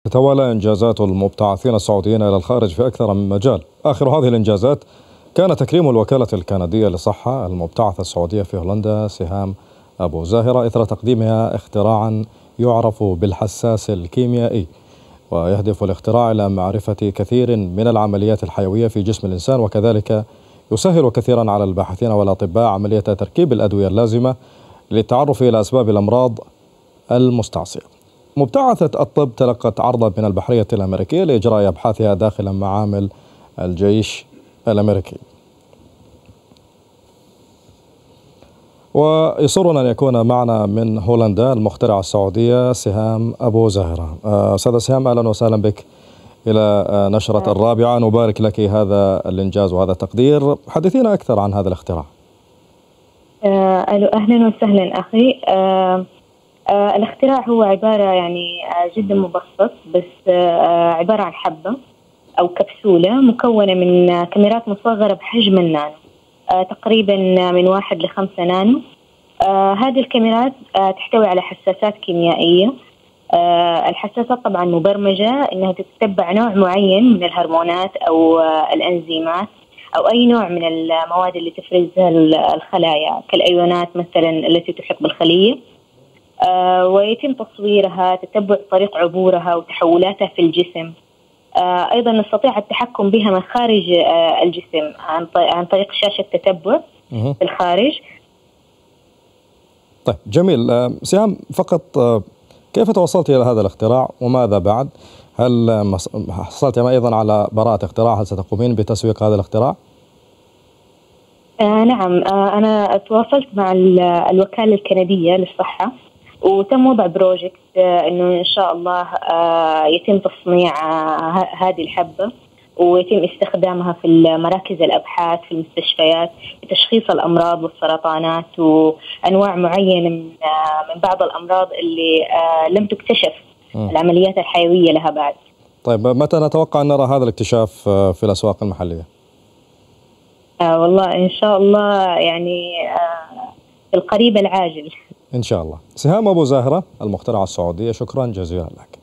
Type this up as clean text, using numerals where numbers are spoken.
تتوالى إنجازات المبتعثين السعوديين إلى الخارج في أكثر من مجال. آخر هذه الإنجازات كان تكريم الوكالة الكندية للصحة المبتعثة السعودية في هولندا سهام أبو زاهرة إثر تقديمها اختراعا يعرف بالحساس الكيميائي، ويهدف الاختراع إلى معرفة كثير من العمليات الحيوية في جسم الإنسان، وكذلك يسهل كثيرا على الباحثين والأطباء عملية تركيب الأدوية اللازمة للتعرف إلى أسباب الأمراض المستعصية. مبتعثة الطب تلقت عرضا من البحرية الأمريكية لإجراء أبحاثها داخل معامل الجيش الأمريكي. ويسرنا أن يكون معنا من هولندا المخترعة السعودية سهام أبو زاهرة. أستاذة سهام، أهلا وسهلا بك إلى نشرة الرابعة. نبارك لك هذا الإنجاز وهذا التقدير. حدثينا أكثر عن هذا الاختراع. أهلا وسهلا أخي. الاختراع هو عبارة جدا مبسط، بس عبارة عن حبة أو كبسولة مكونة من كاميرات مصغرة بحجم النانو، تقريبا من 1 ل5 نانو. هذه الكاميرات تحتوي على حساسات كيميائية. الحساسات طبعا مبرمجة إنها تتبع نوع معين من الهرمونات أو الأنزيمات أو أي نوع من المواد اللي تفرزها الخلايا كالأيونات مثلا التي تحيط بالخلية، ويتم تصويرها، تتبع طريق عبورها وتحولاتها في الجسم. أيضا نستطيع التحكم بها من خارج الجسم عن طريق شاشة تتبع في الخارج. طيب جميل. سهام، فقط كيف توصلت إلى هذا الاختراع وماذا بعد؟ هل حصلت أيضا على براءة اختراع؟ هل ستقومين بتسويق هذا الاختراع؟ نعم، أنا تواصلت مع الوكالة الكندية للصحة، وتم وضع بروجكت إنه إن شاء الله يتم تصنيع هذه الحبة ويتم استخدامها في مراكز الأبحاث في المستشفيات لتشخيص الأمراض والسرطانات وأنواع معينة من بعض الأمراض اللي لم تكتشف العمليات الحيوية لها بعد. طيب متى نتوقع أن نرى هذا الاكتشاف في الأسواق المحلية؟ والله إن شاء الله في القريب العاجل إن شاء الله. سهام أبو زاهرة المخترعة السعودية، شكرا جزيلا لك.